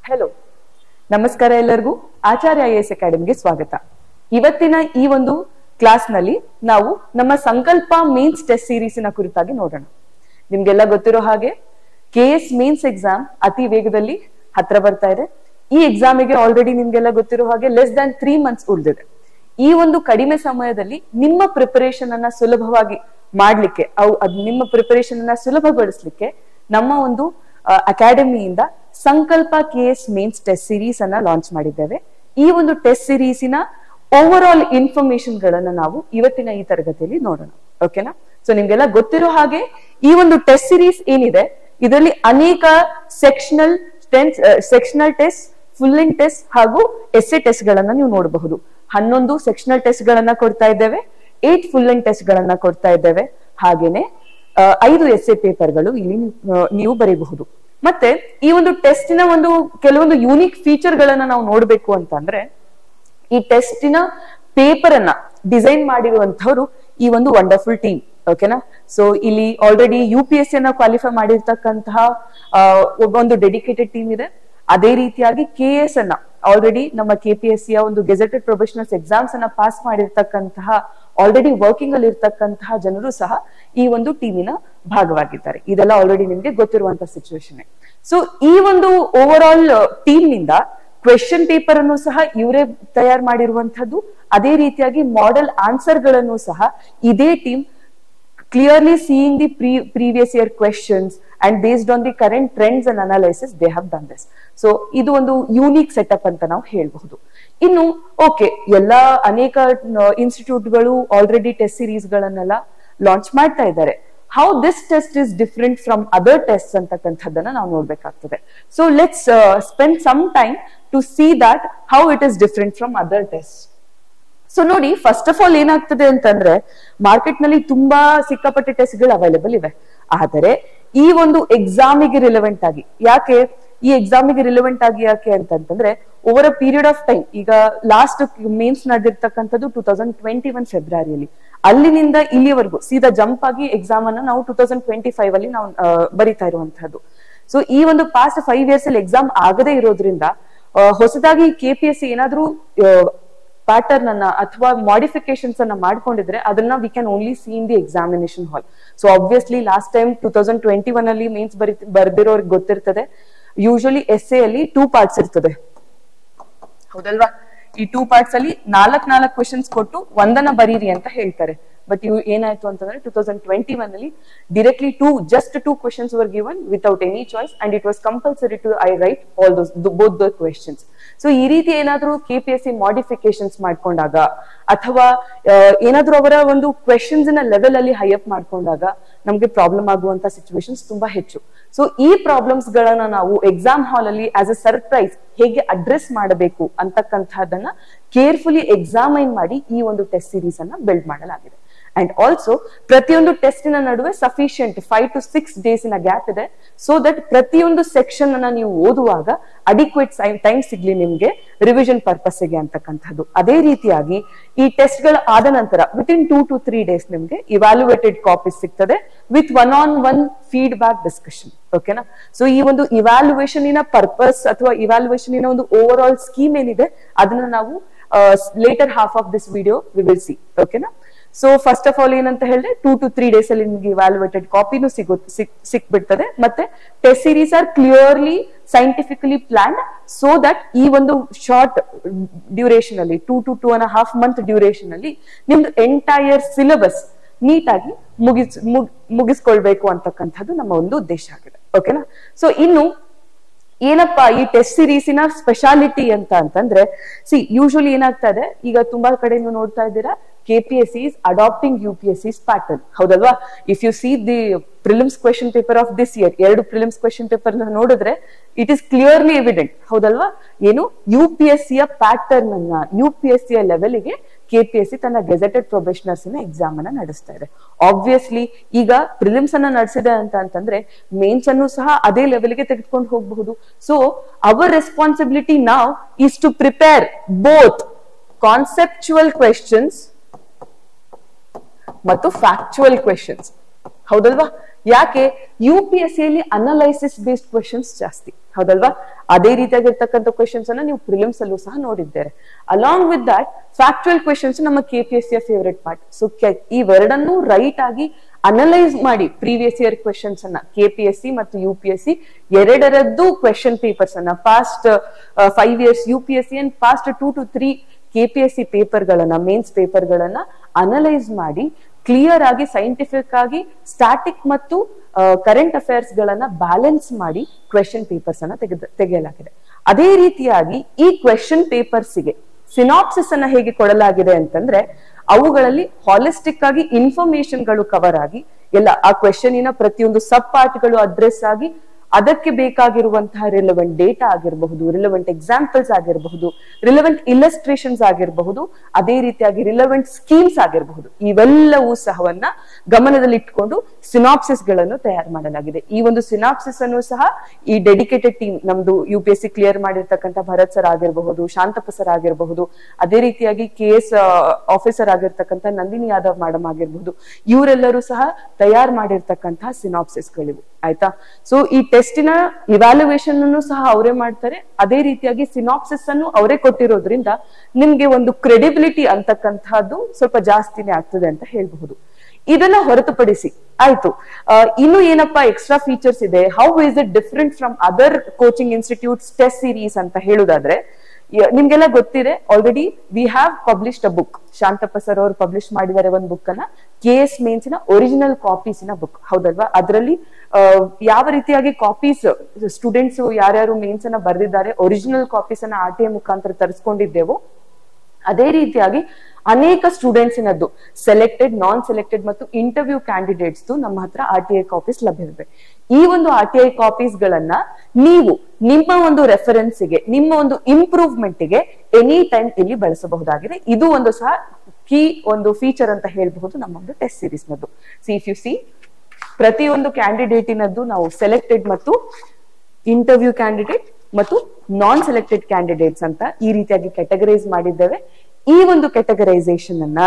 Hello, ನಮಸ್ಕಾರ ಎಲ್ಲರಿಗೂ. ಆಚಾರ್ಯ IAS ಅಕಾಡೆಮಿಗೆ ಸ್ವಾಗತ. ಇವತ್ತಿನ ಈ ಒಂದು ಕ್ಲಾಸ್ ನಲ್ಲಿ ನಾವು ನಮ್ಮ ಸಂಕಲ್ಪ ಮೇನ್ಸ್ ಟೆಸ್ಟ್ ಸೀರೀಸಿನ ಕುರಿತಾಗಿ ನೋಡೋಣ. ನಿಮ್ಗೆಲ್ಲ ಗೊತ್ತಿರೋ ಹಾಗೆ KS ಮೇನ್ಸ್ ಎಕ್ಸಾಮ್ ಅತಿ ವೇಗದಲ್ಲಿ ಹತ್ರ ಬರ್ತಾ ಇದೆ. ಈ ಎಕ್ಸಾಮಿಗೆ ಆಲ್ರೆಡಿ ನಿಮ್ಗೆಲ್ಲ ಗೊತ್ತಿರೋ ಹಾಗೆ ಲೆಸ್ ದನ್ 3 months ಉಳಿದಿದೆ. ಈ ಒಂದು ಕಡಿಮೆ ಸಮಯದಲ್ಲಿ ನಿಮ್ಮ ಪ್ರಿಪರೇಷನ್ ಅನ್ನ ಸುಲಭವಾಗಿ ಮಾಡ್ಲಿಕ್ಕೆ, ನಿಮ್ಮ ಪ್ರಿಪರೇಷನ್ ಅನ್ನ ಸುಲಭಗೊಳಿಸ್ಲಿಕ್ಕೆ ನಮ್ಮ ಒಂದು ಅಕಾಡೆಮಿಯಿಂದ ಸಂಕಲ್ಪ KS ಮೇನ್ಸ್ ಟೆಸ್ಟ್ ಸೀರೀಸ್ ಅನ್ನ ಲಾಂಚ್ ಮಾಡಿದ್ದೇವೆ. ಈ ಒಂದು ಟೆಸ್ಟ್ ಸೀರೀಸಿನ ಓವರ್ ಆಲ್ ಇನ್ಫಾರ್ಮೇಶನ್ ಗಳನ್ನ ನಾವು ಇವತ್ತಿನ ಈ ತರಗತಿಯಲ್ಲಿ ನೋಡೋಣ. ಓಕೆನಾ? ಸೊ ನಿಮ್ಗೆಲ್ಲ ಗೊತ್ತಿರೋ ಹಾಗೆ ಈ ಒಂದು ಟೆಸ್ಟ್ ಸೀರೀಸ್ ಏನಿದೆ, ಇದರಲ್ಲಿ ಅನೇಕ sectional test, full length test ಹಾಗೂ ಎಸ್ಸೆ ಟೆಸ್ಟ್ ಗಳನ್ನ ನೀವು ನೋಡಬಹುದು. 11 ಸೆಕ್ಷನಲ್ ಟೆಸ್ಟ್ ಗಳನ್ನ ಕೊಡ್ತಾ ಇದ್ದೇವೆ, 8 ಫುಲ್ ಲೆಂತ್ ಟೆಸ್ಟ್ ಗಳನ್ನ ಕೊಡ್ತಾ ಇದ್ದೇವೆ. ಹಾಗೇನೆ 5 ಎಸ್ಸೆ ಪೇಪರ್ಗಳು ಇಲ್ಲಿ ನೀವು ಬರೀಬಹುದು. ಮತ್ತೆ ಈ ಒಂದು ಟೆಸ್ಟಿನ ಒಂದು ಕೆಲವೊಂದು ಯೂನಿಕ್ ಫೀಚರ್ ಗಳನ್ನ ನಾವು ನೋಡ್ಬೇಕು ಅಂತಂದ್ರೆ, ಈ ಟೆಸ್ಟಿನ ಪೇಪರ್ ಅನ್ನ ಡಿಸೈನ್ ಮಾಡಿರುವಂತವ್ರು ಈ ಒಂದು ವಂಡರ್ಫುಲ್ ಟೀಮ್. ಓಕೆನಾ? ಸೊ ಇಲ್ಲಿ ಆಲ್ರೆಡಿ UPSC ಅನ್ನ ಕ್ವಾಲಿಫೈ ಮಾಡಿರ್ತಕ್ಕಂತಹ ಒಂದು ಡೆಡಿಕೇಟೆಡ್ ಟೀಮ್ ಇದೆ. ಅದೇ ರೀತಿಯಾಗಿ KS ಅನ್ನ ಆಲ್ರೆಡಿ ನಮ್ಮ KPSC ಒಂದು ಗೆಜೆಟೆಡ್ ಪ್ರೊಫೆಷನಲ್ಸ್ ಎಕ್ಸಾಮ್ಸ್ ಅನ್ನ ಪಾಸ್ ಮಾಡಿರ್ತಕ್ಕಂತಹ ಆಲ್ರೆಡಿ ವರ್ಕಿಂಗ್ ಅಲ್ಲಿ ಇರ್ತಕ್ಕಂತಹ ಜನರು ಸಹ ಈ ಒಂದು ಟೀಮಿನ ಭಾಗವಾಗಿದ್ದಾರೆ. ಇದೆಲ್ಲ ಆಲ್ರೆಡಿ ನಿಮ್ಗೆ ಗೊತ್ತಿರುವಂತಹ ಸಿಚುವೇಶನ್. ಸೊ ಈ ಒಂದು ಓವರ್ ಆಲ್ ಟೀಮ್ ನಿಂದ ಕ್ವೆಶ್ಚನ್ ಪೇಪರ್ ಅನ್ನು ಸಹ ಇವರೇ ತಯಾರು ಮಾಡಿರುವಂತದ್ದು. ಅದೇ ರೀತಿಯಾಗಿ ಮಾಡೆಲ್ ಆನ್ಸರ್ ಗಳನ್ನು ಸಹ ಇದೇ team clearly seeing the previous year questions and based on the current trends and analysis they have done this. So ಇದು ಒಂದು ಯೂನಿಕ್ ಸೆಟಪ್ ಅಂತ ನಾವು ಹೇಳಬಹುದು. ಇನ್ನು ಓಕೆ, ಎಲ್ಲಾ ಅನೇಕ ಇನ್ಸ್ಟಿಟ್ಯೂಟ್ಗಳು ಆಲ್ರೆಡಿ ಟೆಸ್ಟ್ ಸೀರೀಸ್ ಗಳನ್ನೆಲ್ಲ ಲಾಂಚ್ ಮಾಡ್ತಾ ಇದ್ದಾರೆ. How this test is different from other test ಅಂತಕ್ಕಂಥದ್ದನ್ನ ನಾವು ನೋಡ್ಬೇಕಾಗ್ತದೆ. So let's spend some time to see that how it is different from other test. So ನೋಡಿ, ಫಸ್ಟ್ ಆಫ್ ಆಲ್ ಏನಾಗ್ತದೆ ಅಂತಂದ್ರೆ, market ನಲ್ಲಿ ತುಂಬಾ ಸಿಕ್ಕಾಪಟ್ಟೆ ಟೆಸ್ಟ್ ಗಳು ಅವೈಲೇಬಲ್ ಇವೆ. ಆದರೆ ಈ ಒಂದು ಎಕ್ಸಾಮಿಗೆ ರಿಲೆವೆಂಟ್ ಆಗಿ, ಯಾಕೆ ಈ ಎಕ್ಸಾಮಿಗೆ ರಿಲೆವೆಂಟ್ ಆಗಿ ಯಾಕೆ ಅಂತಂದ್ರೆ, over a period of time, ಈಗ ಲಾಸ್ಟ್ ಮೇನ್ಸ್ ನಡೆದಿರ್ತಕ್ಕಂಥದ್ದು 2021 ಫೆಬ್ರವರಿಯಲ್ಲಿ, ಅಲ್ಲಿನಿಂದ ಇಲ್ಲಿವರೆಗೂ ಸೀದಾ ಜಂಪ್ ಆಗಿ ಎಕ್ಸಾಮ್ ಅನ್ನ ನಾವು 2025 ಅಲ್ಲಿ ನಾವು ಬರಿತಾ ಇರುವಂತಹದ್ದು. ಸೊ ಈ ಒಂದು ಪಾಸ್ಟ್ 5 years ಅಲ್ಲಿ ಎಕ್ಸಾಮ್ ಆಗದೇ ಇರೋದ್ರಿಂದ ಹೊಸದಾಗಿ KPSC ಏನಾದ್ರೂ ಪ್ಯಾಟರ್ನ್ ಅನ್ನ ಅಥವಾ ಮಾಡಿಫಿಕೇಶನ್ಸ್ ಅನ್ನ ಮಾಡ್ಕೊಂಡಿದ್ರೆ ಅದನ್ನ we can only C in the examination hall. So obviously last time 2021 ಅಲ್ಲಿ ಮೇನ್ಸ್ ಬರ್ದಿರೋರ್ಗೆ ಗೊತ್ತಿರ್ತದೆ, ಯೂಶಲಿ ಎಸ್ಸೆ ಅಲ್ಲಿ 2 parts ಇರ್ತದೆ, ಹೌದಲ್ವಾ? ಈ 2 parts ಅಲ್ಲಿ 4 ಕ್ವೆಶನ್ಸ್ ಕೊಟ್ಟು ಒಂದನ್ನ ಬರೀರಿ ಅಂತ ಹೇಳ್ತಾರೆ. ಬಟ್ ಇವು ಏನಾಯ್ತು ಅಂತಂದ್ರೆ 2021 ಅಲ್ಲಿ directly just two questions were given without any choice and it was compulsory to I write all those both the questions. So ಈ ರೀತಿ ಏನಾದ್ರೂ KPSC ಮಾಡಿಫಿಕೇಶನ್ಸ್ ಮಾಡ್ಕೊಂಡಾಗ ಅಥವಾ ಏನಾದ್ರೂ ಅವರ ಒಂದು ಕ್ವೆಶನ್ಸ್ ನ ಲೆವೆಲ್ ಅಲ್ಲಿ ಹೈ ಅಪ್ ಮಾಡ್ಕೊಂಡಾಗ ನಮ್ಗೆ ಪ್ರಾಬ್ಲಮ್ ಆಗುವಂತ ಸಿಚುವೇಶನ್ಸ್ ತುಂಬಾ ಹೆಚ್ಚು. ಸೊ ಈ ಪ್ರಾಬ್ಲಮ್ಸ್ ಗಳನ್ನ ನಾವು ಎಕ್ಸಾಮ್ ಹಾಲ್ ಅಲ್ಲಿ ಆಸ್ ಅ ಸರ್ಪ್ರೈಸ್ ಹೇಗೆ ಅಡ್ರೆಸ್ ಮಾಡಬೇಕು ಅಂತಕ್ಕಂಥದ್ದನ್ನ ಕೇರ್ಫುಲಿ ಎಕ್ಸಾಮೈನ್ ಮಾಡಿ ಈ ಒಂದು ಟೆಸ್ಟ್ ಸೀರೀಸ್ ಅನ್ನ ಬಿಲ್ಡ್ ಮಾಡಲಾಗಿದೆ. ಅಂಡ್ ಆಲ್ಸೋ ಪ್ರತಿಯೊಂದು ಟೆಸ್ಟಿನ ನಡುವೆ ಸಫಿಶಿಯಂಟ್ 5 to 6 days ಗ್ಯಾಪ್ ಇದೆ. ಸೊ ದಟ್ ಪ್ರತಿಯೊಂದು ಸೆಕ್ಷನ್ ಅನ್ನ ನೀವು ಓದುವಾಗ ಅಡಿಕ್ವೇಟ್ ಟೈಮ್ ಸಿಗ್ಲಿ ನಿಮ್ಗೆ ರಿವಿಷನ್ ಪರ್ಪಸ್ಗೆ ಅಂತಕ್ಕಂಥದ್ದು. ಅದೇ ರೀತಿಯಾಗಿ ಈ ಟೆಸ್ಟ್ ಗಳ ಆದ ನಂತರ ವಿತಿನ್ 2 to 3 days ನಿಮ್ಗೆ ಇವ್ಯಾಲ್ಯುಯೇಟೆಡ್ ಕಾಪೀಸ್ ಸಿಗ್ತದೆ ವಿತ್ 1-on-1 ಫೀಡ್ಬ್ಯಾಕ್ ಡಿಸ್ಕಷನ್. ಓಕೆನಾ? ಸೊ ಈ ಒಂದು ಇವ್ಯಾಲ್ಯುಯೇಷನ್ ಪರ್ಪಸ್ ಅಥವಾ ಇವ್ಯಾಲ್ಯುಯೇಷನ್ ಒಂದು ಓವರ್ ಆಲ್ ಸ್ಕೀಮ್ ಏನಿದೆ ಅದನ್ನ ನಾವು later half of this video we will see. ಓಕೆನಾ? ಸೊ ಫಸ್ಟ್ ಆಫ್ ಆಲ್ ಏನಂತ ಹೇಳಿದ್ರೆ 2 to 3 days ಅಲ್ಲಿ ನಿಮ್ಗೆ ಇವ್ಯಾಲ್ಯುಯೇಟೆಡ್ ಕಾಪಿನೂ ಸಿಕ್ಬಿಡ್ತದೆ. ಮತ್ತೆ test series are clearly scientifically planned so that ಈ ಒಂದು ಶಾರ್ಟ್ ಡ್ಯೂರೇಷನ್ ಅಲ್ಲಿ 2 to 2.5 month ಡ್ಯೂರೇಷನ್ ಅಲ್ಲಿ ನಿಮ್ದು ಎಂಟೈರ್ ಸಿಲೆಬಸ್ ನೀಟಾಗಿ ಮುಗಿಸ್ಕೊಳ್ಬೇಕು ಅಂತಕ್ಕಂಥದ್ದು ನಮ್ಮ ಒಂದು ಉದ್ದೇಶ ಆಗಿದೆ. ಓಕೆನಾ? ಸೊ ಇನ್ನು ಏನಪ್ಪಾ ಈ ಟೆಸ್ಟ್ ಸೀರೀಸಿನ ಸ್ಪೆಷಾಲಿಟಿ ಅಂತಂದ್ರೆ, ಯೂಶುವಲಿ ಏನಾಗ್ತಾ ಇದೆ, ಈಗ ತುಂಬಾ ಕಡೆ ನೀವು ನೋಡ್ತಾ ಇದ್ದೀರಾ KPSC is adopting UPSC's pattern. ಹೌದಲ್ವಾ? If you see the prelims question paper of this year, 2 prelims question paper ನೋಡಿದ್ರೆ ಇಟ್ ಇಸ್ ಕ್ಲಿಯರ್ಲಿ ಎವಿಡೆಂಟ್. ಹೌದಲ್ವಾ? ಏನು UPSC ಯ ಪ್ಯಾಟರ್ನ್ ಅನ್ನ UPSC ಯ ಲೆವೆಲ್ಗೆ KPSC ತನ್ನ ಗೆಜೆಟೆಡ್ ಪ್ರೊಫೆಷನಲ್ಸ್ ಎಕ್ಸಾಮ್ ಅನ್ನ ನಡೆಸ್ತಾ ಇದೆ. ಆಬ್ವಿಯಸ್ಲಿ ಈಗ ಪ್ರಿಲಿಮ್ಸ್ ಅನ್ನ ನಡೆಸಿದೆ ಅಂತಂದ್ರೆ ಮೇನ್ಸ್ ಅನ್ನು ಸಹ ಅದೇ ಲೆವೆಲ್ಗೆ ತೆಗೆದುಕೊಂಡು ಹೋಗಬಹುದು. ಸೊ ಅವರ್ ರೆಸ್ಪಾನ್ಸಿಬಿಲಿಟಿ ನಾವ್ is to prepare both conceptual questions ಮತ್ತು ಫ್ಯಾಕ್ಚುಯಲ್ ಕ್ವೆಶನ್ಸ್. ಹೌದಲ್ವಾ? ಯಾಕೆ UPSC ಯಲ್ಲಿ ಅನಲೈಸಿಸ್ ಬೇಸ್ಡ್ ಕ್ವೆಶನ್ಸ್ ಜಾಸ್ತಿ, ಹೌದಲ್ವಾ? ಅದೇ ರೀತಿಯಾಗಿರ್ತಕ್ಕಂಥ ಕ್ವೆಶನ್ಸ್ ಅನ್ನ ನೀವು ಪ್ರಿಲಿಮ್ಸ್ ಅಲ್ಲೂ ಸಹ ನೋಡಿದ್ದೇವೆ. Along with that factual questions ನಮ್ಮ KPSC ಯ ಫೇವರೇಟ್ ಪಾರ್ಟ್. ಸೊ ಇವೆರಡನ್ನೂ ರೈಟ್ ಆಗಿ ಅನಲೈಸ್ ಮಾಡಿ ಪ್ರೀವಿಯಸ್ ಇಯರ್ ಕ್ವೆಶನ್ಸ್ ಅನ್ನ KPSC ಮತ್ತು UPSC ಎರಡರದ್ದು ಕ್ವೆಶನ್ ಪೇಪರ್ಸ್ ಅನ್ನ past 5 years UPSC and past 2 to 3 KPSC paper ಗಳನ್ನ, ಮೇನ್ಸ್ ಪೇಪರ್ ಗಳನ್ನ ಅನಲೈಸ್ ಮಾಡಿ ಕ್ಲಿಯರ್ ಆಗಿ ಸೈಂಟಿಫಿಕ್ ಆಗಿ ಸ್ಟಾಟಿಕ್ ಮತ್ತು ಕರೆಂಟ್ ಅಫೇರ್ಸ್ ಗಳನ್ನ ಬ್ಯಾಲೆನ್ಸ್ ಮಾಡಿ ಕ್ವೆಶನ್ ಪೇಪರ್ಸ್ ಅನ್ನ ತೆಗೆಯಲಾಗಿದೆ. ಅದೇ ರೀತಿಯಾಗಿ ಈ ಕ್ವೆಶನ್ ಪೇಪರ್ಸ್ ಗೆ ಸಿನಾಪ್ಸಿಸ್ ಅನ್ನ ಹೇಗೆ ಕೊಡಲಾಗಿದೆ ಅಂತಂದ್ರೆ, ಅವುಗಳಲ್ಲಿ ಹಾಲಿಸ್ಟಿಕ್ ಆಗಿ ಇನ್ಫಾರ್ಮೇಶನ್ ಗಳು ಕವರ್ ಆಗಿ ಎಲ್ಲ ಆ ಕ್ವೆಶನಿನ ಪ್ರತಿಯೊಂದು ಸಬ್ ಪಾರ್ಟ್ ಗಳು ಅಡ್ರೆಸ್ ಆಗಿ ಅದಕ್ಕೆ ಬೇಕಾಗಿರುವಂತಹ ರಿಲೆವೆಂಟ್ ಡೇಟಾ ಆಗಿರಬಹುದು, ರಿಲೆವೆಂಟ್ ಎಕ್ಸಾಂಪಲ್ಸ್ ಆಗಿರಬಹುದು, ರಿಲೆವೆಂಟ್ ಇಲಸ್ಟ್ರೇಷನ್ಸ್ ಆಗಿರಬಹುದು, ಅದೇ ರೀತಿಯಾಗಿ ರಿಲೆವೆಂಟ್ ಸ್ಕೀಮ್ಸ್ ಆಗಿರಬಹುದು, ಇವೆಲ್ಲವೂ ಸಹವನ್ನ ಗಮನದಲ್ಲಿ ಇಟ್ಕೊಂಡು ಸಿನಾಪ್ಸಿಸ್ ಗಳನ್ನು ತಯಾರು ಮಾಡಲಾಗಿದೆ. ಈ ಒಂದು ಸಿನಾಪ್ಸಿಸ್ ಅನ್ನು ಸಹ ಈ ಡೆಡಿಕೇಟೆಡ್ ಟೀಮ್, ನಮ್ದು UPSC ಕ್ಲಿಯರ್ ಮಾಡಿರ್ತಕ್ಕಂಥ ಭರತ್ ಸರ್ ಆಗಿರಬಹುದು, ಶಾಂತಪ್ಪ ಸರ್ ಆಗಿರಬಹುದು, ಅದೇ ರೀತಿಯಾಗಿ KS ಆಫೀಸರ್ ಆಗಿರ್ತಕ್ಕಂಥ ನಂದಿನಿ ಯಾದವ್ ಮೇಡಮ್ ಆಗಿರಬಹುದು, ಇವರೆಲ್ಲರೂ ಸಹ ತಯಾರು ಮಾಡಿರ್ತಕ್ಕಂತಹ ಸಿನಾಪ್ಸಿಸ್ ಗಳಿವು. ಆಯ್ತಾ? ಸೊ ಈ ಟೆಸ್ಟಿನ ಇವ್ಯಾಲ್ಯುಯೇಷನ್ ಅನ್ನು ಸಹ ಅವರೇ ಮಾಡ್ತಾರೆ. ಅದೇ ರೀತಿಯಾಗಿ ಸಿನಾಪ್ಸಿಸ್ ಅನ್ನು ಅವರೇ ಕೊಟ್ಟಿರೋದ್ರಿಂದ ನಿಮ್ಗೆ ಒಂದು ಕ್ರೆಡಿಬಿಲಿಟಿ ಅಂತಕ್ಕಂಥದ್ದು ಸ್ವಲ್ಪ ಜಾಸ್ತಿನೇ ಆಗ್ತದೆ ಅಂತ ಹೇಳ್ಬಹುದು. ಇದನ್ನ ಹೊರತುಪಡಿಸಿ ಆಯ್ತು, ಇನ್ನು ಏನಪ್ಪಾ ಎಕ್ಸ್ಟ್ರಾ ಫೀಚರ್ಸ್ ಇದೆ, how is it different from other coaching institutes test series ಅಂತ ಹೇಳುದಾದ್ರೆ, ನಿಮ್ಗೆಲ್ಲ ಗೊತ್ತಿದೆ already we have published a book. Shantappa sir ಅವರು ಪಬ್ಲಿಷ್ ಮಾಡಿದ್ದಾರೆ ಒಂದು ಬುಕ್ ಅನ್ನ, KS ಮೇನ್ಸಿನ ಒರಿಜಿನಲ್ ಕಾಪೀಸಿನ ಬುಕ್, ಹೌದಲ್ವಾ? ಅದರಲ್ಲಿ ಯಾವ ರೀತಿಯಾಗಿ ಕಾಪೀಸ್ ಸ್ಟೂಡೆಂಟ್ಸ್ ಯಾರ್ಯಾರು ಮೇನ್ಸ್ ಅನ್ನ ಬರೆದಿದ್ದಾರೆ ಒರಿಜಿನಲ್ ಕಾಪೀಸ್ ಅನ್ನ RTI ಮುಖಾಂತರ ತರಿಸ್ಕೊಂಡಿದ್ದೇವೋ, ಅದೇ ರೀತಿಯಾಗಿ ಅನೇಕ ಸ್ಟೂಡೆಂಟ್ಸ್ ನದ್ದು ಸೆಲೆಕ್ಟೆಡ್, ನಾನ್ ಸೆಲೆಕ್ಟೆಡ್ ಮತ್ತು ಇಂಟರ್ವ್ಯೂ ಕ್ಯಾಂಡಿಡೇಟ್ಸ್ ನಮ್ಮ ಹತ್ರ RTI ಕಾಪೀಸ್ ಲಭ್ಯವಿವೆ. ಈ ಒಂದು RTI ಕಾಪೀಸ್ ಗಳನ್ನ ನೀವು ನಿಮ್ಮ ಒಂದು ರೆಫರೆನ್ಸ್ ಗೆ, ನಿಮ್ಮ ಒಂದು ಇಂಪ್ರೂವ್ಮೆಂಟ್ ಗೆ ಎನಿ ಟೈಮ್ ಇಲ್ಲಿ ಬಳಸಬಹುದಾಗಿದೆ. ಇದು ಒಂದು ಸಹ ಕೀ ಒಂದು ಫೀಚರ್ ಅಂತ ಹೇಳ್ಬಹುದು ನಮ್ಮ ಒಂದು ಟೆಸ್ಟ್ ಸೀರೀಸ್ ನದ್ದು. ಇಫ್ ಯು ಸಿ, ಪ್ರತಿಯೊಂದು ಕ್ಯಾಂಡಿಡೇಟಿನದ್ದು ನಾವು ಸೆಲೆಕ್ಟೆಡ್ ಮತ್ತು ಇಂಟರ್ವ್ಯೂ ಕ್ಯಾಂಡಿಡೇಟ್ ಮತ್ತು ನಾನ್ ಸೆಲೆಕ್ಟೆಡ್ ಕ್ಯಾಂಡಿಡೇಟ್ಸ್ ಅಂತ ಈ ರೀತಿಯಾಗಿ ಕ್ಯಾಟಗರೈಸ್ ಮಾಡಿದ್ದೇವೆ. ಈ ಒಂದು ಕ್ಯಾಟಗರೈಸೇಷನ್ ಅನ್ನ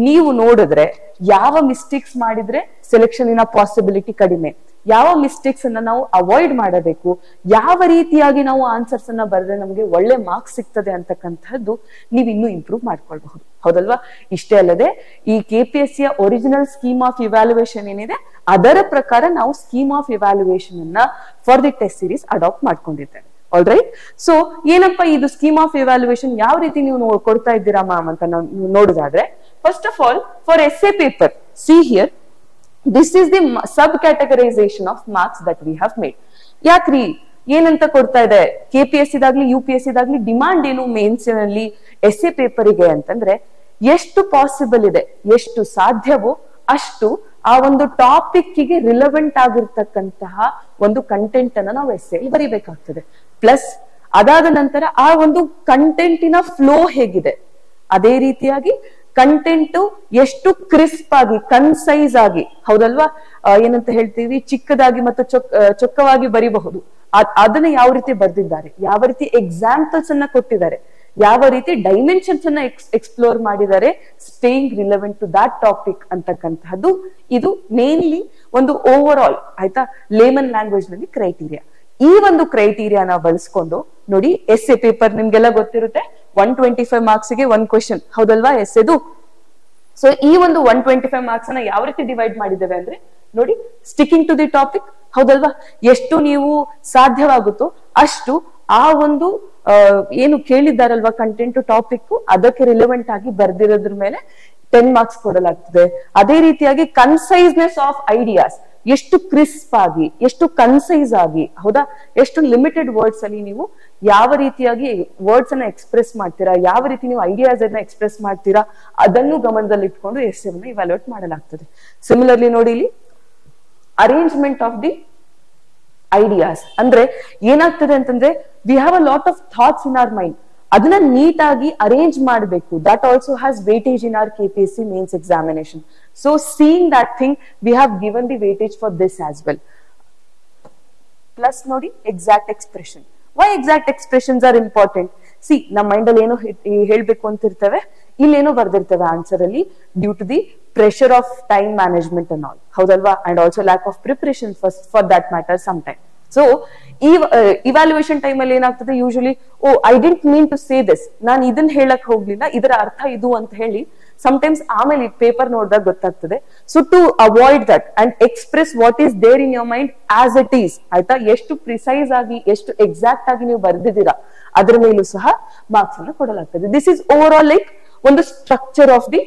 ನೀವು ನೋಡಿದ್ರೆ ಯಾವ ಮಿಸ್ಟೇಕ್ಸ್ ಮಾಡಿದ್ರೆ ಸೆಲೆಕ್ಷನ್ ಪಾಸಿಬಿಲಿಟಿ ಕಡಿಮೆ, ಯಾವ ಮಿಸ್ಟೇಕ್ಸ್ ಅನ್ನ ನಾವು ಅವಾಯ್ಡ್ ಮಾಡಬೇಕು, ಯಾವ ರೀತಿಯಾಗಿ ನಾವು ಆನ್ಸರ್ಸ್ ಅನ್ನ ಬರೆದ್ರೆ ನಮಗೆ ಒಳ್ಳೆ ಮಾರ್ಕ್ಸ್ ಸಿಗ್ತದೆ ಅಂತಕ್ಕಂಥದ್ದು ನೀವು ಇನ್ನೂ ಇಂಪ್ರೂವ್ ಮಾಡ್ಕೊಳ್ಬಹುದು, ಹೌದಲ್ವಾ? ಇಷ್ಟೇ ಅಲ್ಲದೆ ಈ KPSC ಯ ಒರಿಜಿನಲ್ ಸ್ಕೀಮ್ ಆಫ್ ಇವ್ಯಾಲ್ಯುಯೇಷನ್ ಏನಿದೆ ಅದರ ಪ್ರಕಾರ ನಾವು ಸ್ಕೀಮ್ ಆಫ್ ಇವ್ಯಾಲ್ಯುಯೇಷನ್ ಅನ್ನ for the test series adopt ಮಾಡ್ಕೊಂಡಿದ್ದೇವೆ. All right. ಸೊ ಏನಪ್ಪಾ ಇದು ಸ್ಕೀಮ್ ಆಫ್ ಇವ್ಯಾಲ್ಯುಯೇಷನ್ ಯಾವ ರೀತಿ ನೀವು ಕೊಡ್ತಾ ಇದ್ದೀರಾ ಮ್ಯಾಮ್ ಅಂತ ನಾವು ನೋಡೋದಾದ್ರೆ, first of all for essay paper, see here, this is the sub-categorization of marks that we have made. ಯಾಕ್ರಿ ಏನಂತ ಕೊಡ್ತಾ ಇದೆ KPSC ದಾಗ್ಲಿ UPSC ದಾಗ್ಲಿ ಡಿಮಾಂಡ್ ಏನು ಮೇನ್ಸ್ ನಲ್ಲಿ essay paper ಗೆ ಅಂತಂದ್ರೆ, ಎಷ್ಟು ಪಾಸಿಬಲ್ ಇದೆ, ಎಷ್ಟು ಸಾಧ್ಯವೋ ಅಷ್ಟು ಆ ಒಂದು ಟಾಪಿಕ್ ಗೆ ರಿಲೆವೆಂಟ್ ಆಗಿರ್ತಕ್ಕಂತಹ ಒಂದು ಕಂಟೆಂಟ್ ಅನ್ನ ನಾವು essay ಬರೀಬೇಕಾಗ್ತದೆ. ಪ್ಲಸ್ ಅದಾದ ನಂತರ ಆ ಒಂದು ಕಂಟೆಂಟಿನ ಫ್ಲೋ ಹೇಗಿದೆ, ಅದೇ ರೀತಿಯಾಗಿ ಕಂಟೆಂಟ್ ಎಷ್ಟು ಕ್ರಿಸ್ಪ್ ಆಗಿ, ಕನ್ಸೈಸ್ ಆಗಿ, ಹೌದಲ್ವಾ? ಏನಂತ ಹೇಳ್ತೀವಿ, ಚಿಕ್ಕದಾಗಿ ಮತ್ತು ಚೊಕ್ಕವಾಗಿ ಬರೀಬಹುದು, ಅದನ್ನ ಯಾವ ರೀತಿ ಬರ್ದಿದ್ದಾರೆ, ಯಾವ ರೀತಿ ಎಕ್ಸಾಂಪಲ್ಸ್ ಅನ್ನ ಕೊಟ್ಟಿದ್ದಾರೆ, ಯಾವ ರೀತಿ ಡೈಮೆನ್ಷನ್ಸ್ ಅನ್ನ ಎಕ್ಸ್ಪ್ಲೋರ್ ಮಾಡಿದ್ದಾರೆ, staying relevant to that topic ಅಂತಕ್ಕಂತಹದ್ದು ಇದು ಮೇನ್ಲಿ ಒಂದು ಓವರ್ ಆಲ್, ಆಯ್ತಾ, ಲೇಮನ್ ಲ್ಯಾಂಗ್ವೇಜ್ ನಲ್ಲಿ ಕ್ರೈಟೀರಿಯಾ. ಈ ಒಂದು ಕ್ರೈಟೀರಿಯಾನ ಬಳಸ್ಕೊಂಡು ನೋಡಿ, essay ಪೇಪರ್ ನಿಮ್ಗೆಲ್ಲ ಗೊತ್ತಿರುತ್ತೆ 125 ಮಾರ್ಕ್ಸ್ ಗೆ 1 ಕ್ವೆಶನ್, ಹೌದಲ್ವಾ ಎಸ್ಸೆದು. ಸೊ ಈ ಒಂದು 125 ಮಾರ್ಕ್ಸ್ ಅನ್ನ ಯಾವ ರೀತಿ ಡಿವೈಡ್ ಮಾಡಿದ್ದೇವೆ ಅಂದ್ರೆ ನೋಡಿ, ಸ್ಟಿಕಿಂಗ್ ಟು ದಿ ಟಾಪಿಕ್, ಹೌದಲ್ವಾ? ಎಷ್ಟು ನೀವು ಸಾಧ್ಯವಾಗುತ್ತೋ ಅಷ್ಟು ಆ ಒಂದು ಏನು ಕೇಳಿದ್ದಾರಲ್ವಾ ಕಂಟೆಂಟ್ ಟಾಪಿಕ್, ಅದಕ್ಕೆ ರಿಲೆವೆಂಟ್ ಆಗಿ ಬರ್ದಿರೋದ್ರ ಮೇಲೆ 10 ಮಾರ್ಕ್ಸ್ ಕೊಡಲಾಗ್ತದೆ. ಅದೇ ರೀತಿಯಾಗಿ ಕನ್ಸೈಸ್ನೆಸ್ ಆಫ್ ಐಡಿಯಾಸ್, ಎಷ್ಟು ಕ್ರಿಸ್ಪ್ ಆಗಿ, ಎಷ್ಟು ಕನ್ಸೈಸ್ ಆಗಿ, ಹೌದಾ, ಎಷ್ಟು ಲಿಮಿಟೆಡ್ ವರ್ಡ್ಸ್ ಅಲ್ಲಿ ನೀವು ಯಾವ ರೀತಿಯಾಗಿ ವರ್ಡ್ಸ್ ಅನ್ನ ಎಕ್ಸ್ಪ್ರೆಸ್ ಮಾಡ್ತೀರಾ, ಯಾವ ರೀತಿ ನೀವು ಐಡಿಯಾಸ್ ಅನ್ನ ಎಕ್ಸ್ಪ್ರೆಸ್ ಮಾಡ್ತೀರಾ, ಅದನ್ನು ಗಮನದಲ್ಲಿ ಇಟ್ಕೊಂಡು essay ಅನ್ನು ಇವ್ಯಾಲ್ಯೂಯೇಟ್ ಮಾಡಲಾಗ್ತದೆ. ಸಿಮಿಲರ್ಲಿ ನೋಡಿ ಇಲ್ಲಿ ಅರೇಂಜ್ಮೆಂಟ್ ಆಫ್ ದಿ ಐಡಿಯಾಸ್ ಅಂದ್ರೆ ಏನಾಗ್ತದೆ ಅಂತಂದ್ರೆ, we have a lot of thoughts in our mind, ಅದನ್ನ ನೀಟಾಗಿ ಅರೇಂಜ್ ಮಾಡಬೇಕು. That also has weightage in our KPSC mains examination. So seeing that thing we have given the weightage for this as well. Plus ನೋಡಿ exact expression. Why exact expressions are important? See, ನಮ್ಮ mind ಅಲ್ಲಿ ಏನೋ ಹೇಳ್ಬೇಕು ಅಂತಿರ್ತೇವೆ, ಇಲ್ಲೇನೋ ಬರ್ದಿರ್ತೇವೆ answer ಅಲ್ಲಿ, due to the pressure of time management and all, ಹೌದಲ್ವಾ, and also lack of preparation for that matter some time. So ಈ ಇವ್ಯಾಲ್ಯೂಯೇಷನ್ ಟೈಮ್ ಅಲ್ಲಿ ಏನಾಗ್ತದೆ, usually I didn't mean to say this, ನಾನು ಇದನ್ನ ಹೇಳಕ್ ಹೋಗ್ಲಿಲ್ಲ, ಇದರ ಅರ್ಥ ಇದು ಅಂತ ಹೇಳಿ ಸಮಟೈಮ್ಸ್ ಆಮೇಲೆ ಪೇಪರ್ ನೋಡಿದಾಗ ಗೊತ್ತಾಗ್ತದೆ. So to avoid that and express what is there in your mind as it is, ಆಯ್ತಾ, ಎಷ್ಟು ಪ್ರಿಸೈಸ್ ಆಗಿ ಎಷ್ಟು ಎಕ್ಸಾಕ್ಟ್ ಆಗಿ ನೀವು ಬರ್ದಿದ್ದೀರಾ ಅದ್ರ ಮೇಲೂ ಸಹ ಮಾರ್ಕ್ಸ್ ಅನ್ನು ಕೊಡಲಾಗ್ತದೆ. This is over all like ಒಂದು ಸ್ಟ್ರಕ್ಚರ್ ಆಫ್ ದಿ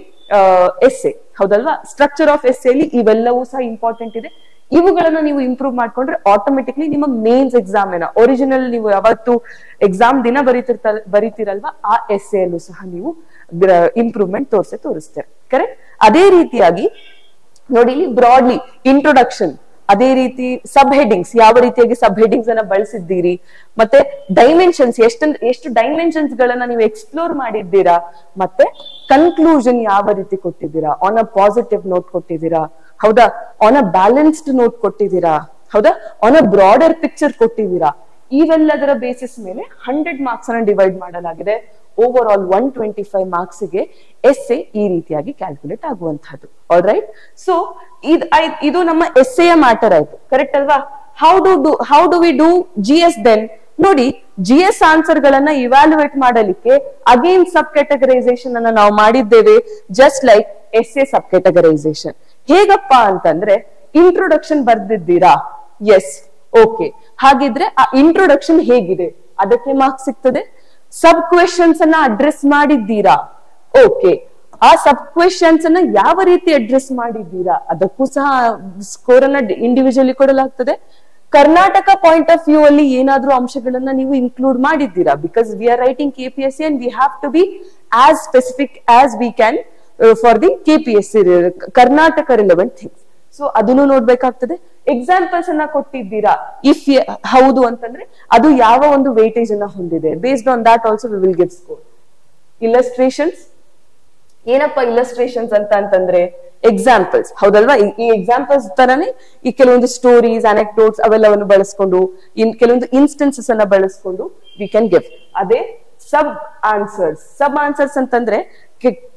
ಎಸ್ಸೆ, ಹೌದಲ್ವಾ. ಸ್ಟ್ರಕ್ಚರ್ ಆಫ್ ಎಸ್ಸೆ ಅಲ್ಲಿ ಇವೆಲ್ಲವೂ ಸಹ ಇಂಪಾರ್ಟೆಂಟ್ ಇದೆ. ಇವುಗಳನ್ನ ನೀವು ಇಂಪ್ರೂವ್ ಮಾಡ್ಕೊಂಡ್ರೆ ಆಟೋಮೆಟಿಕ್ಲಿ ನಿಮ್ಮ ಮೇನ್ಸ್ ಎಕ್ಸಾಮ್ ಒರಿಜಿನಲ್ ನೀವು ಯಾವತ್ತು ಎಕ್ಸಾಮ್ ದಿನ ಬರೀತಿರಲ್ವಾ ಆ ಎಸ್ಸೆ ಅಲ್ಲೂ ಸಹ ನೀವು ಇಂಪ್ರೂವ್ಮೆಂಟ್ ತೋರಿಸ್ತೇವೆ. ಕರೆಕ್ಟ್. ಅದೇ ರೀತಿಯಾಗಿ ನೋಡಿ, ಇಲ್ಲಿ ಬ್ರಾಡ್ಲಿ ಇಂಟ್ರೊಡಕ್ಷನ್, ಅದೇ ರೀತಿ ಸಬ್ ಹೆಡಿಂಗ್ಸ್, ಯಾವ ರೀತಿಯಾಗಿ ಸಬ್ ಹೆಡಿಂಗ್ಸ್ ಅನ್ನ ಬಳಸಿದ್ದೀರಿ, ಮತ್ತೆ ಡೈಮೆನ್ಷನ್ಸ್ ಎಷ್ಟು ಡೈಮೆನ್ಷನ್ಸ್ ಗಳನ್ನ ನೀವು ಎಕ್ಸ್ಪ್ಲೋರ್ ಮಾಡಿದ್ದೀರಾ, ಮತ್ತೆ ಕನ್ಕ್ಲೂಷನ್ ಯಾವ ರೀತಿ ಕೊಟ್ಟಿದ್ದೀರಾ, ಆನ್ ಅ ಪಾಸಿಟಿವ್ ನೋಟ್ ಕೊಟ್ಟಿದ್ದೀರಾ, ಹೌದಾ, ಆನ್ ಅ ಬ್ಯಾಲೆನ್ಸ್ಡ್ ನೋಟ್ ಕೊಟ್ಟಿದ್ದೀರಾ, ಹೌದಾ, ಆನ್ ಅ ಬ್ರಾಡರ್ ಪಿಕ್ಚರ್ ಕೊಟ್ಟಿದ್ದೀರಾ. ಇವೆಲ್ಲದರ ಬೇಸಿಸ್ ಮೇಲೆ 100 ಮಾರ್ಕ್ಸ್ ಅನ್ನ ಡಿವೈಡ್ ಮಾಡಲಾಗಿದೆ. ಓವರ್ ಆಲ್ 125 ಮಾರ್ಕ್ಸ್ ಗೆ ಎಸ್ಸೆ ಈ ರೀತಿಯಾಗಿ ಕ್ಯಾಲ್ಕುಲೇಟ್ ಆಗುವಂತಹದ್ದು. All right. ಸೊ ಇದು ನಮ್ಮ ಎಸ್ಸೆಯ ಮ್ಯಾಟರ್ ಆಯ್ತು, ಕರೆಕ್ಟ್ ಅಲ್ವಾ. How do we do GS then? ನೋಡಿ, GS ಆನ್ಸರ್ ಗಳನ್ನ ಇವ್ಯಾಲ್ಯುಯೇಟ್ ಮಾಡಲಿಕ್ಕೆ ಅಗೇನ್ ಸಬ್ ಕ್ಯಾಟಗರೈಸೇಷನ್ ಅನ್ನ ನಾವು ಮಾಡಿದ್ದೇವೆ, just like essay sub categorisation. ಹೇಗಪ್ಪ ಅಂತಂದ್ರೆ, ಇಂಟ್ರೊಡಕ್ಷನ್ ಬರ್ದಿದ್ದೀರಾ, ಎಸ್, ಓಕೆ, ಹಾಗಿದ್ರೆ ಆ ಇಂಟ್ರೊಡಕ್ಷನ್ ಹೇಗಿದೆ ಅದಕ್ಕೆ ಮಾರ್ಕ್ಸ್ ಸಿಗ್ತದೆ. ಸಬ್ ಕ್ವೆಶನ್ಸ್ ಅನ್ನ ಅಡ್ರೆಸ್ ಮಾಡಿದ್ದೀರಾ, ಓಕೆ, ಆ ಸಬ್ ಕ್ವೆಶನ್ಸ್ ಅನ್ನ ಯಾವ ರೀತಿ ಅಡ್ರೆಸ್ ಮಾಡಿದ್ದೀರಾ ಅದಕ್ಕೂ ಸಹ ಸ್ಕೋರ್ ಅನ್ನ ಇಂಡಿವಿಜುವಲಿ ಕೊಡಲಾಗ್ತದೆ. ಕರ್ನಾಟಕ ಪಾಯಿಂಟ್ ಆಫ್ ವ್ಯೂ ಅಲ್ಲಿ ಏನಾದ್ರೂ ಅಂಶಗಳನ್ನ ನೀವು ಇನ್ಕ್ಲೂಡ್ ಮಾಡಿದ್ದೀರಾ, because we are writing KPSC and we have to be as specific as we can for the KPSC Karnataka relevant things. So ಅದನ್ನು ನೋಡ್ಬೇಕಾಗ್ತದೆ. ಎಕ್ಸಾಂಪಲ್ಸ್ ಅನ್ನ ಕೊಟ್ಟಿದ್ದೀರಾ, ಇಫ್ ಹೌದು ಅಂತಂದ್ರೆ ಅದು ಯಾವ ಒಂದು ವೇಟೇಜ್ ಅನ್ನ ಹೊಂದಿದೆ, based on that also we will give score. Illustrations, ಏನಪ್ಪ ಇಲ್ಲಸ್ಟ್ರೇಷನ್ಸ್ ಅಂತಂದ್ರೆ ಎಕ್ಸಾಂಪಲ್ಸ್, ಹೌದಲ್ವಾ. ಈ ಎಕ್ಸಾಂಪಲ್ಸ್ ತರನೇ ಈ ಕೆಲವೊಂದು ಸ್ಟೋರೀಸ್, ಅನೆಕ್ಡೋಟ್ಸ್ ಅವೆಲ್ಲವನ್ನು ಬಳಸ್ಕೊಂಡು, ಕೆಲವೊಂದು ಇನ್ಸ್ಟೆನ್ಸಸ್ ಅನ್ನ ಬಳಸ್ಕೊಂಡು ವಿ ಕ್ಯಾನ್ ಗಿವ್. ಅದೇ ಸಬ್ ಆನ್ಸರ್ಸ್ ಅಂತಂದ್ರೆ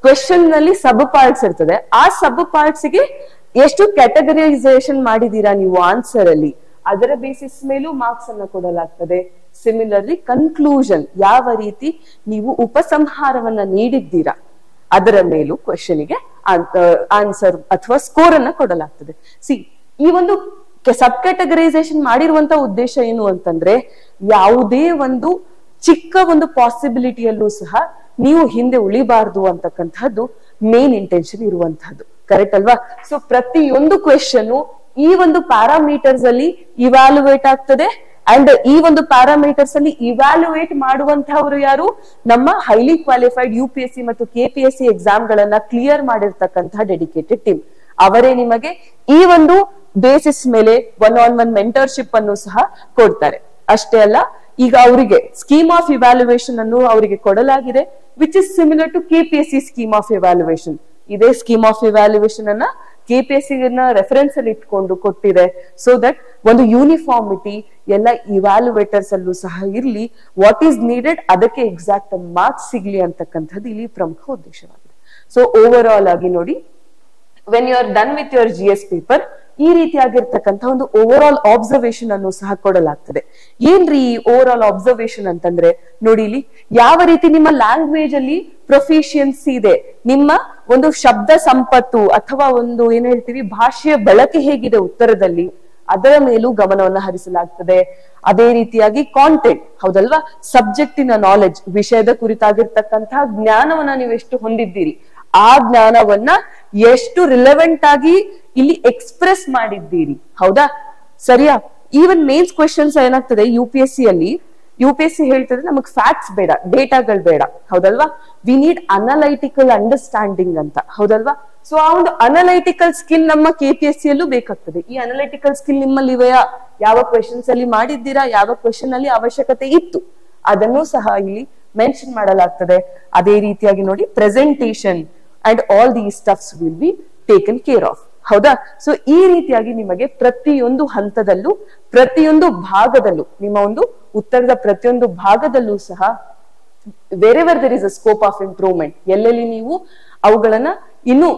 ಕ್ವೆಶನ್ ನಲ್ಲಿ ಸಬ್ ಪಾರ್ಟ್ಸ್ ಇರ್ತದೆ, ಆ ಸಬ್ ಪಾರ್ಟ್ಸ್ ಗೆ ಎಷ್ಟು ಕ್ಯಾಟಗರೈಸೇಷನ್ ಮಾಡಿದೀರಾ ನೀವು ಆನ್ಸರ್ ಅಲ್ಲಿ, ಅದರ ಬೇಸಿಸ್ ಮೇಲೂ ಮಾರ್ಕ್ಸ್ ಅನ್ನ ಕೊಡಲಾಗ್ತದೆ. ಸಿಮಿಲರ್ಲಿ ಕನ್ಕ್ಲೂಷನ್, ಯಾವ ರೀತಿ ನೀವು ಉಪಸಂಹಾರವನ್ನ ನೀಡಿದ್ದೀರಾ ಅದರ ಮೇಲೂ ಕ್ವೆಶನ್ ಗೆ ಆನ್ಸರ್ ಅಥವಾ ಸ್ಕೋರ್ ಅನ್ನ ಕೊಡಲಾಗ್ತದೆ. ಈ ಒಂದು ಸಬ್ ಕ್ಯಾಟಗರೈಸೇಷನ್ ಮಾಡಿರುವಂತ ಉದ್ದೇಶ ಏನು ಅಂತಂದ್ರೆ, ಯಾವುದೇ ಒಂದು ಚಿಕ್ಕ ಒಂದು ಪಾಸಿಬಿಲಿಟಿಯಲ್ಲೂ ಸಹ ನೀವು ಹಿಂದೆ ಉಳಿಬಾರ್ದು ಅಂತಕ್ಕಂಥದ್ದು ಮೇನ್ ಇಂಟೆನ್ಷನ್ ಇರುವಂತಹದ್ದು, ಕರೆಕ್ಟ್ ಅಲ್ವಾ. ಸೊ ಪ್ರತಿಯೊಂದು ಕ್ವೆಶನ್ ಈ ಒಂದು ಪ್ಯಾರಾಮೀಟರ್ಸ್ ಅಲ್ಲಿ ಇವ್ಯಾಲ್ಯುಯೇಟ್ ಆಗ್ತದೆ, ಅಂಡ್ ಈ ಒಂದು ಪ್ಯಾರಾಮೀಟರ್ಸ್ ಅಲ್ಲಿ ಇವ್ಯಾಲ್ಯುಯೇಟ್ ಮಾಡುವಂತಹವರು ಯಾರು, ನಮ್ಮ ಹೈಲಿ ಕ್ವಾಲಿಫೈಡ್ UPSC ಮತ್ತು KPSC ಎಕ್ಸಾಮ್ ಗಳನ್ನ ಕ್ಲಿಯರ್ ಮಾಡಿರ್ತಕ್ಕಂತಹ ಡೆಡಿಕೇಟೆಡ್ ಟೀಮ್. ಅವರೇ ನಿಮಗೆ ಈ ಒಂದು ಬೇಸಿಸ್ ಮೇಲೆ 1-on-1 ಮೆಂಟರ್ಶಿಪ್ ಅನ್ನು ಸಹ ಕೊಡ್ತಾರೆ. ಅಷ್ಟೇ ಅಲ್ಲ, ಈಗ ಅವರಿಗೆ ಸ್ಕೀಮ್ ಆಫ್ ಇವ್ಯಾಲ್ಯುಯೇಷನ್ ಅನ್ನು ಅವರಿಗೆ ಕೊಡಲಾಗಿದೆ, which is similar to KPSC scheme of evaluation. ಇದೇ ಸ್ಕೀಮ್ ಆಫ್ ಇವ್ಯಾಲ್ಯುಯೇಷನ್ ಅನ್ನ KPSC ರೆಫರೆನ್ಸ್ ಅಲ್ಲಿ ಇಟ್ಕೊಂಡು ಕೊಟ್ಟಿದೆ, ಸೊ ದಟ್ ಒಂದು ಯೂನಿಫಾರ್ಮಿಟಿ ಎಲ್ಲ ಇವ್ಯಾಲ್ಯುಯೇಟರ್ಸ್ ಅಲ್ಲೂ ಸಹ ಇರ್ಲಿ, ವಾಟ್ ಈಸ್ ನೀಡೆಡ್ ಅದಕ್ಕೆ ಎಕ್ಸಾಕ್ಟ್ ಮಾರ್ಕ್ಸ್ ಸಿಗ್ಲಿ ಅಂತಕ್ಕಂಥದ್ದು ಇಲ್ಲಿ ಪ್ರಮುಖ ಉದ್ದೇಶವಾಗಿದೆ. ಸೊ ಓವರ್ ಆಲ್ ಆಗಿ ನೋಡಿ, when you are done with your GS paper, ಈ ರೀತಿಯಾಗಿರ್ತಕ್ಕಂಥ ಒಂದು ಓವರ್ ಆಲ್ ಆಬ್ಸರ್ವೇಷನ್ ಅನ್ನು ಸಹ ಕೊಡಲಾಗ್ತದೆ. ಏನ್ರಿ ಓವರ್ ಆಲ್ ಆಬ್ಸರ್ವೇಷನ್ ಅಂತಂದ್ರೆ, ನೋಡಿ ಇಲ್ಲಿ ಯಾವ ರೀತಿ ನಿಮ್ಮ ಲ್ಯಾಂಗ್ವೇಜ್ ಅಲ್ಲಿ ಪ್ರೊಫಿಷಿಯನ್ಸಿ ಇದೆ, ನಿಮ್ಮ ಒಂದು ಶಬ್ದ ಸಂಪತ್ತು ಅಥವಾ ಒಂದು ಏನ್ ಹೇಳ್ತೀವಿ ಭಾಷೆಯ ಬಳಕೆ ಹೇಗಿದೆ ಉತ್ತರದಲ್ಲಿ, ಅದರ ಮೇಲೂ ಗಮನವನ್ನ ಹರಿಸಲಾಗ್ತದೆ. ಅದೇ ರೀತಿಯಾಗಿ ಕಾಂಟೆಂಟ್, ಹೌದಲ್ವಾ, ಸಬ್ಜೆಕ್ಟಿನ ನಾಲೆಡ್ಜ್, ವಿಷಯದ ಕುರಿತಾಗಿರ್ತಕ್ಕಂತಹ ಜ್ಞಾನವನ್ನ ನೀವು ಎಷ್ಟು ಹೊಂದಿದ್ದೀರಿ, ಆ ಜ್ಞಾನವನ್ನ ಎಷ್ಟು ರಿಲೆವೆಂಟ್ ಆಗಿ ಇಲ್ಲಿ ಎಕ್ಸ್ಪ್ರೆಸ್ ಮಾಡಿದ್ದೀರಿ, ಹೌದಾ, ಸರಿಯಾ. ಈವನ್ ಮೇನ್ಸ್ ಕ್ವೆಶನ್ಸ್ ಏನಾಗ್ತದೆ UPSC ಹೇಳ್ತದೆ ನಮಗ್ ಫ್ಯಾಕ್ಟ್ಸ್ ಬೇಡ, ಡೇಟಾಗಳು ಬೇಡ, ಹೌದಲ್ವಾ, ವಿ ನೀಡ್ ಅನಲೈಟಿಕಲ್ ಅಂಡರ್ಸ್ಟ್ಯಾಂಡಿಂಗ್ ಅಂತ, ಹೌದಲ್ವಾ. ಸೊ ಆ ಒಂದು ಅನಲೈಟಿಕಲ್ ಸ್ಕಿಲ್ ನಮ್ಮ KPSC ಯಲ್ಲೂ ಬೇಕಾಗ್ತದೆ. ಈ ಅನಲೈಟಿಕಲ್ ಸ್ಕಿಲ್ ನಿಮ್ಮಲ್ಲಿ ಇವೆಯಾ, ಯಾವ ಕ್ವೆಶನ್ಸ್ ಅಲ್ಲಿ ಮಾಡಿದ್ದೀರಾ, ಯಾವ ಕ್ವೆಶನ್ ಅಲ್ಲಿ ಅವಶ್ಯಕತೆ ಇತ್ತು, ಅದನ್ನು ಸಹ ಇಲ್ಲಿ ಮೆನ್ಷನ್ ಮಾಡಲಾಗ್ತದೆ. ಅದೇ ರೀತಿಯಾಗಿ ನೋಡಿ, presentation and all these stuffs will be taken care of, ಹೌದಾ. ಸೊ ಈ ರೀತಿಯಾಗಿ ನಿಮಗೆ ಪ್ರತಿಯೊಂದು ಹಂತದಲ್ಲೂ, ಪ್ರತಿಯೊಂದು ಭಾಗದಲ್ಲೂ, ನಿಮ್ಮ ಒಂದು ಉತ್ತರದ ಪ್ರತಿಯೊಂದು ಭಾಗದಲ್ಲೂ ಸಹ wherever there is a scope of improvement, ಎಲ್ಲೆಲ್ಲಿ ನೀವು ಅವುಗಳನ್ನ ಇನ್ನು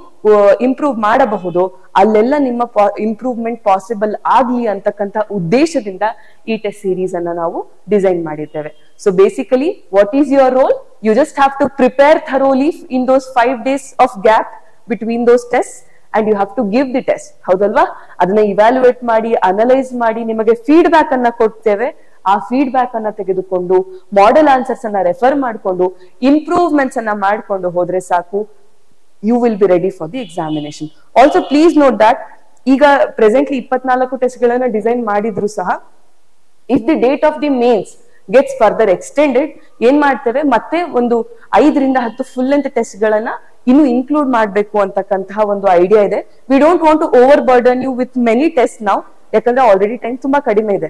ಇಂಪ್ರೂವ್ ಮಾಡಬಹುದು ಅಲ್ಲೆಲ್ಲ ನಿಮ್ಮ ಇಂಪ್ರೂವ್ಮೆಂಟ್ ಪಾಸಿಬಲ್ ಆಗ್ಲಿ ಅಂತಕ್ಕಂಥ ಉದ್ದೇಶದಿಂದ ಈ ಟೆಸ್ಟ್ ಸೀರೀಸ್ ಅನ್ನ ನಾವು ಡಿಸೈನ್ ಮಾಡಿದ್ದೇವೆ. So basically what is your role? You just have to prepare thoroughly in those 5 days of gap between those test and you have to give the test. ಹೌದಲ್ವಾ? ಅದನ್ನ evaluate ಮಾಡಿ, analyse ಮಾಡಿ, ನಿಮಗೆ feedback ಅನ್ನ ಕೊಡ್ತೇವೆ. ಆ feedback ಅನ್ನ ತೆಗೆದುಕೊಂಡು ಮಾಡೆಲ್ ಆನ್ಸರ್ಸ್ ಅನ್ನ ರೆಫರ್ ಮಾಡಿಕೊಂಡು ಇಂಪ್ರೂವ್ಮೆಂಟ್ಸ್ ಅನ್ನ ಮಾಡ್ಕೊಂಡು ಹೋದ್ರೆ ಸಾಕು, you will be ready for the examination. Also please note that ಈಗ ಪ್ರೆಸೆಂಟ್ಲಿ 24 ಟೆಸ್ಟ್ ಗಳನ್ನ ಡಿಸೈನ್ ಮಾಡಿದ್ರು ಸಹ if the date of the mains gets further extended, ಏನ್ ಮಾಡ್ತೇವೆ ಮತ್ತೆ ಒಂದು 5 ರಿಂದ 10 ಫುಲ್ ಲೆಂತ್ ಟೆಸ್ಟ್ ಗಳನ್ನ ಇನ್ನು ಇನ್ಕ್ಲೂಡ್ ಮಾಡ್ಬೇಕು ಅಂತಕ್ಕಂತಹ ಒಂದು ಐಡಿಯಾ ಇದೆ. We don't want to over burden you with many test ನಾವು, ಯಾಕಂದ್ರೆ ಆಲ್ರೆಡಿ ಟೈಮ್ ತುಂಬಾ ಕಡಿಮೆ ಇದೆ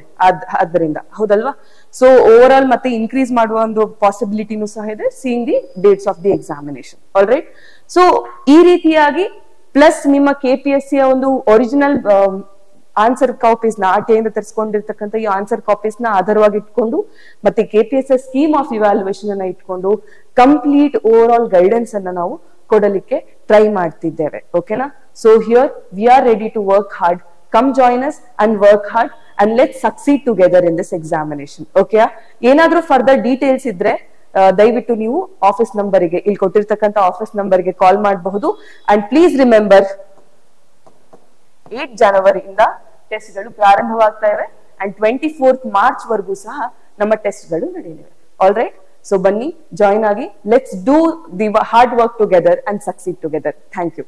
ಆದ್ದರಿಂದ. ಹೌದಲ್ವಾ? ಸೊ ಓವರ್ ಆಲ್ ಮತ್ತೆ ಇನ್ಕ್ರೀಸ್ ಮಾಡುವ ಒಂದು ಪಾಸಿಬಿಲಿಟಿನೂ ಸಹ ಇದೆ, seeing the dates of the examination. All right? So ಈ ರೀತಿಯಾಗಿ ಪ್ಲಸ್ ನಿಮ್ಮ KPSC ಒಂದು ಒರಿಜಿನಲ್ ಆನ್ಸರ್ ಕಾಪೀಸ್ ನ ಆರ್ಟಿಯಿಂದ ತರಿಸ್ಕೊಂಡಿರ್ತಕ್ಕಂಥ ಈ ಆನ್ಸರ್ ಕಾಪೀಸ್ ನ ಆಧಾರವಾಗಿ ಇಟ್ಕೊಂಡು ಮತ್ತೆ KPSS ಸ್ಕೀಮ್ ಆಫ್ ಇವ್ಯಾಲ್ಯೂಯೇಷನ್ ಅನ್ನ ಇಟ್ಕೊಂಡು ಕಂಪ್ಲೀಟ್ ಓವರ್ ಆಲ್ ಗೈಡೆನ್ಸ್ ಅನ್ನ ನಾವು ಕೊಡಲಿಕ್ಕೆ ಟ್ರೈ ಮಾಡ್ತಿದ್ದೇವೆ. ಓಕೆನಾ? So here we are ready to work hard. Come join us and work hard and let's succeed together in this examination. Okay? ಏನಾದ್ರೂ further details ಇದ್ರೆ ದಯವಿಟ್ಟು ನೀವು ಆಫೀಸ್ ನಂಬರ್ಗೆ, ಇಲ್ಲಿ ಕೊಟ್ಟಿರ್ತಕ್ಕಂಥ ಆಫೀಸ್ ನಂಬರ್ಗೆ ಕಾಲ್ ಮಾಡಬಹುದು. ಅಂಡ್ ಪ್ಲೀಸ್ ರಿಮೆಂಬರ್ 8 ಜನವರಿಯಿಂದ ಟೆಸ್ಟ್ಗಳು ಪ್ರಾರಂಭವಾಗ್ತಾ ಇವೆ ಅಂಡ್ 24th ಮಾರ್ಚ್ ವರೆಗೂ ಸಹ ನಮ್ಮ ಟೆಸ್ಟ್ಗಳು ನಡೆಯಲಿವೆ. All right? ಸೊ ಬನ್ನಿ, ಜಾಯಿನ್ ಆಗಿ, let's do the hard work together and succeed together. Thank you.